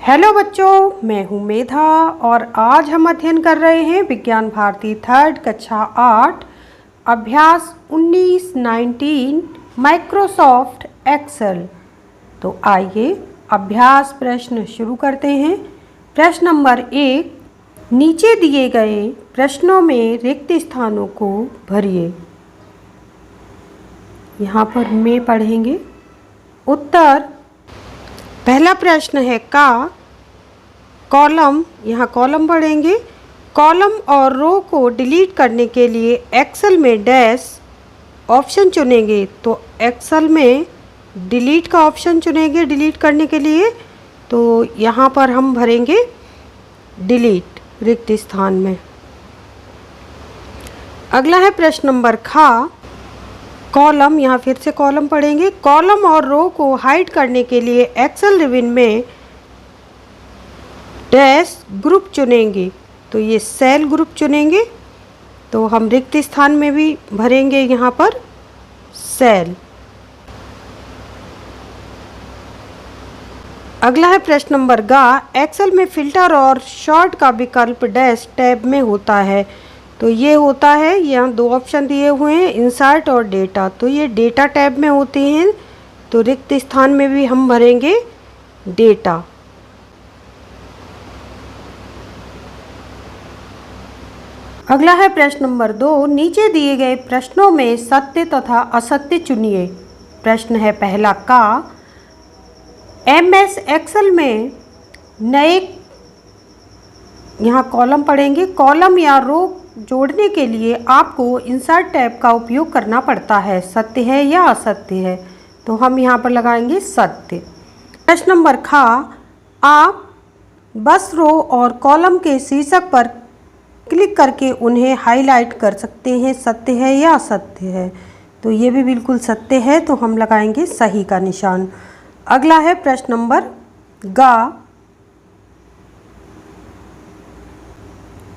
Hello बच्चों, मैं हूँ मेधा और आज हम अध्ययन कर रहे हैं विज्ञान भारती थर्ड कक्षा 8 अभ्यास 19 माइक्रोसॉफ्ट एक्सेल। तो आइए अभ्यास प्रश्न शुरू करते हैं। प्रश्न नंबर 1, नीचे दिए गए प्रश्नों में रिक्त स्थानों को भरिए। यहाँ पर में पढ़ेंगे उत्तर। पहला प्रश्न है का कॉलम, यहाँ कॉलम पढ़ेंगे। कॉलम और रो को डिलीट करने के लिए एक्सेल में डैश ऑप्शन चुनेंगे। तो एक्सेल में डिलीट का ऑप्शन चुनेंगे डिलीट करने के लिए। तो यहाँ पर हम भरेंगे डिलीट रिक्त स्थान में। अगला है प्रश्न नंबर खा कॉलम, यहाँ फिर से कॉलम पढ़ेंगे। कॉलम और रो को हाइड करने के लिए एक्सेल रिबन में डैश ग्रुप चुनेंगे। तो ये सेल ग्रुप चुनेंगे। तो हम रिक्त स्थान में भी भरेंगे यहाँ पर सेल। अगला है प्रश्न नंबर गा, एक्सेल में फिल्टर और शॉर्ट का विकल्प डैश टैब में होता है। तो ये होता है, यहाँ दो ऑप्शन दिए हुए हैं, इंसर्ट और डेटा। तो ये डेटा टैब में होते हैं। तो रिक्त स्थान में भी हम भरेंगे डेटा। अगला है प्रश्न नंबर 2, नीचे दिए गए प्रश्नों में सत्य तथा असत्य चुनिए। प्रश्न है पहला का MS एक्सेल में नए, यहाँ कॉलम पढ़ेंगे। कॉलम या रो जोड़ने के लिए आपको इंसर्ट टैब का उपयोग करना पड़ता है, सत्य है या असत्य है? तो हम यहाँ पर लगाएंगे सत्य। प्रश्न नंबर खा, आप बस रो और कॉलम के शीर्षक पर क्लिक करके उन्हें हाईलाइट कर सकते हैं, सत्य है या असत्य है? तो ये भी बिल्कुल सत्य है। तो हम लगाएंगे सही का निशान। अगला है प्रश्न नंबर गा,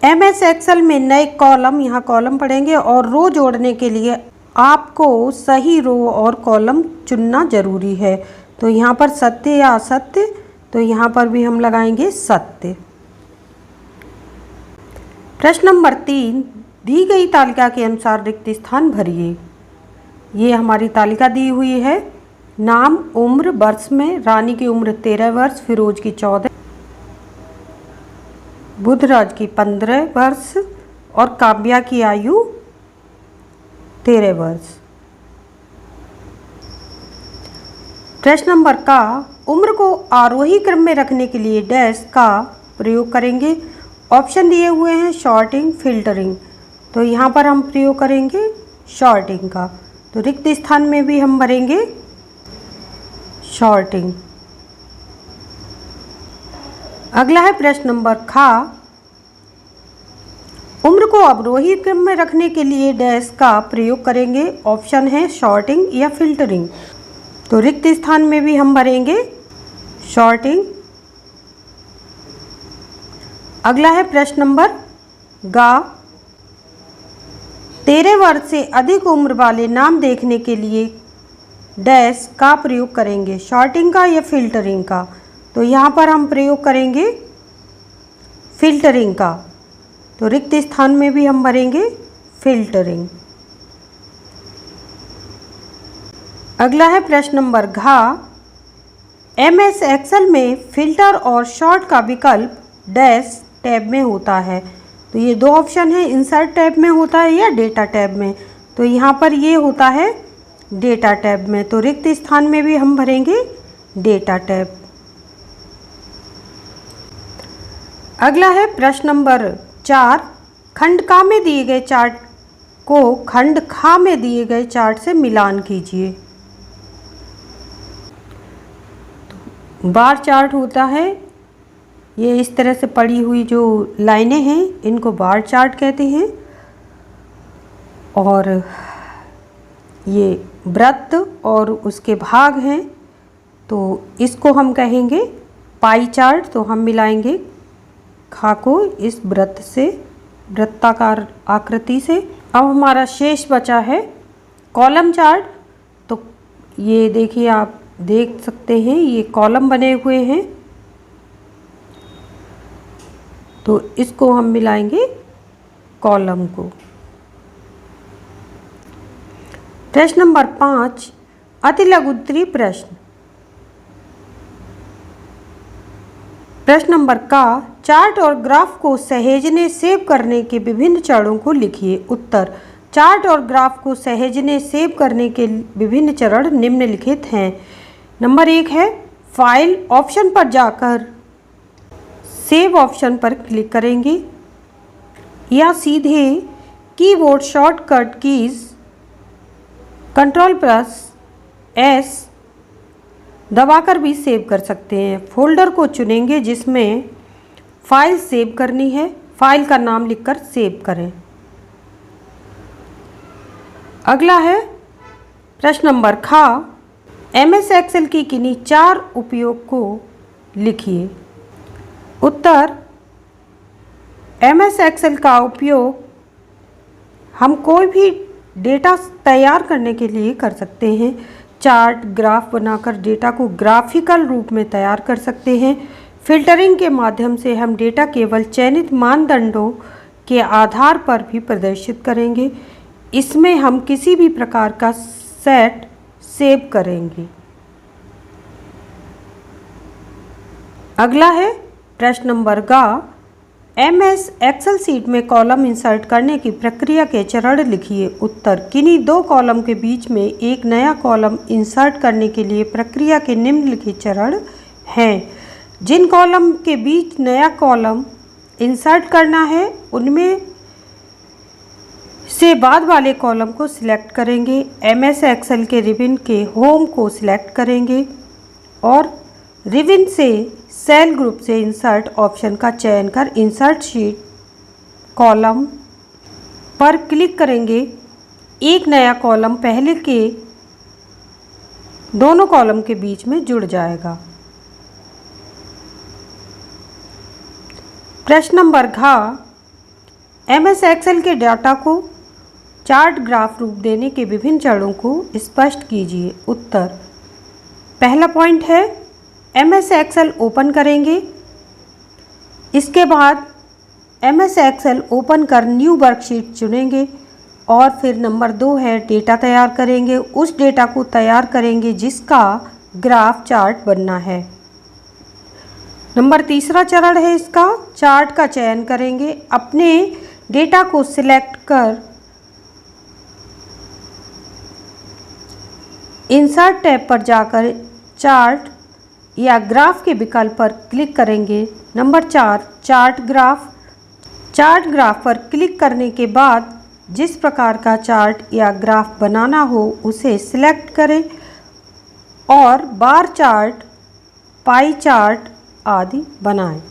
MS एक्सेल में नए कॉलम, यहाँ कॉलम पढ़ेंगे, और रो जोड़ने के लिए आपको सही रो और कॉलम चुनना जरूरी है। तो यहाँ पर सत्य या असत्य? तो यहाँ पर भी हम लगाएंगे सत्य। प्रश्न नंबर 3, दी गई तालिका के अनुसार रिक्त स्थान भरिए। ये हमारी तालिका दी हुई है। नाम, उम्र, वर्ष में रानी की उम्र 13 वर्ष, फिरोज की 14, बुधराज की 15 वर्ष और काव्या की आयु 13 वर्ष। प्रश्न नंबर का, उम्र को आरोही क्रम में रखने के लिए डैश का प्रयोग करेंगे। ऑप्शन दिए हुए हैं शॉर्टिंग, फिल्टरिंग। तो यहाँ पर हम प्रयोग करेंगे शॉर्टिंग का। तो रिक्त स्थान में भी हम भरेंगे शॉर्टिंग। अगला है प्रश्न नंबर खा, उम्र को अवरोही क्रम में रखने के लिए डैश का प्रयोग करेंगे। ऑप्शन है शॉर्टिंग या फिल्टरिंग। तो रिक्त स्थान में भी हम भरेंगे शॉर्टिंग। अगला है प्रश्न नंबर गा, 13 वर्ष से अधिक उम्र वाले नाम देखने के लिए डैश का प्रयोग करेंगे। शॉर्टिंग का या फिल्टरिंग का? तो यहाँ पर हम प्रयोग करेंगे फिल्टरिंग का। तो रिक्त स्थान में भी हम भरेंगे फिल्टरिंग। अगला है प्रश्न नंबर घा, MS एक्सेल में फिल्टर और शॉर्ट का विकल्प डैश टैब में होता है। तो ये दो ऑप्शन है, इंसर्ट टैब में होता है या डेटा टैब में। तो यहाँ पर ये होता है डेटा टैब में। तो रिक्त स्थान में भी हम भरेंगे डेटा टैब। अगला है प्रश्न नंबर 4, खंड का में दिए गए चार्ट को खंड खा में दिए गए चार्ट से मिलान कीजिए। बार चार्ट होता है, ये इस तरह से पड़ी हुई जो लाइनें हैं इनको बार चार्ट कहते हैं। और ये वृत्त और उसके भाग हैं, तो इसको हम कहेंगे पाई चार्ट। तो हम मिलाएंगे खा को इस वृत्त से, वृत्ताकार आकृति से। अब हमारा शेष बचा है कॉलम चार्ट। तो ये देखिए, आप देख सकते हैं ये कॉलम बने हुए हैं तो इसको हम मिलाएंगे कॉलम को। प्रश्न नंबर 5, अति लघुत्तरीय प्रश्न। प्रश्न नंबर का, चार्ट और ग्राफ को सहेजने सेव करने के विभिन्न चरणों को लिखिए। उत्तर, चार्ट और ग्राफ को सहेजने सेव करने के विभिन्न चरण निम्नलिखित हैं। नंबर 1 है फाइल ऑप्शन पर जाकर सेव ऑप्शन पर क्लिक करेंगे या सीधे कीबोर्ड शॉर्टकट कीज Ctrl+S दबाकर भी सेव कर सकते हैं। फोल्डर को चुनेंगे जिसमें फाइल सेव करनी है, फाइल का नाम लिखकर सेव करें। अगला है प्रश्न नंबर खा, MS एक्सेल की किन्हीं 4 उपयोग को लिखिए। उत्तर, MS एक्सेल का उपयोग हम कोई भी डेटा तैयार करने के लिए कर सकते हैं। चार्ट, ग्राफ बनाकर डेटा को ग्राफिकल रूप में तैयार कर सकते हैं। फिल्टरिंग के माध्यम से हम डेटा केवल चयनित मानदंडों के आधार पर भी प्रदर्शित करेंगे। इसमें हम किसी भी प्रकार का सेट सेव करेंगे। अगला है प्रश्न नंबर गा, MS एक्सेल सीट में कॉलम इंसर्ट करने की प्रक्रिया के चरण लिखिए। उत्तर, किन्हीं 2 कॉलम के बीच में एक नया कॉलम इंसर्ट करने के लिए प्रक्रिया के निम्नलिखित चरण हैं। जिन कॉलम के बीच नया कॉलम इंसर्ट करना है उनमें से बाद वाले कॉलम को सिलेक्ट करेंगे। MS एक्सेल के रिबन के होम को सिलेक्ट करेंगे और रिबन से सेल ग्रुप से इंसर्ट ऑप्शन का चयन कर इंसर्ट शीट कॉलम पर क्लिक करेंगे। एक नया कॉलम पहले के दोनों कॉलम के बीच में जुड़ जाएगा। प्रश्न नंबर घ, MS एक्सेल के डाटा को चार्ट ग्राफ रूप देने के विभिन्न चरणों को स्पष्ट कीजिए। उत्तर, पहला पॉइंट है MS एक्सेल ओपन करेंगे। इसके बाद MS एक्सेल ओपन कर न्यू वर्कशीट चुनेंगे और फिर नंबर 2 है डेटा तैयार करेंगे। उस डेटा को तैयार करेंगे जिसका ग्राफ चार्ट बनना है। नंबर 3 चरण है इसका, चार्ट का चयन करेंगे। अपने डेटा को सिलेक्ट कर इंसर्ट टैब पर जाकर चार्ट या ग्राफ के विकल्प पर क्लिक करेंगे। नंबर 4, चार्ट ग्राफ पर क्लिक करने के बाद जिस प्रकार का चार्ट या ग्राफ बनाना हो उसे सिलेक्ट करें और बार चार्ट, पाई चार्ट आदि बनाएं।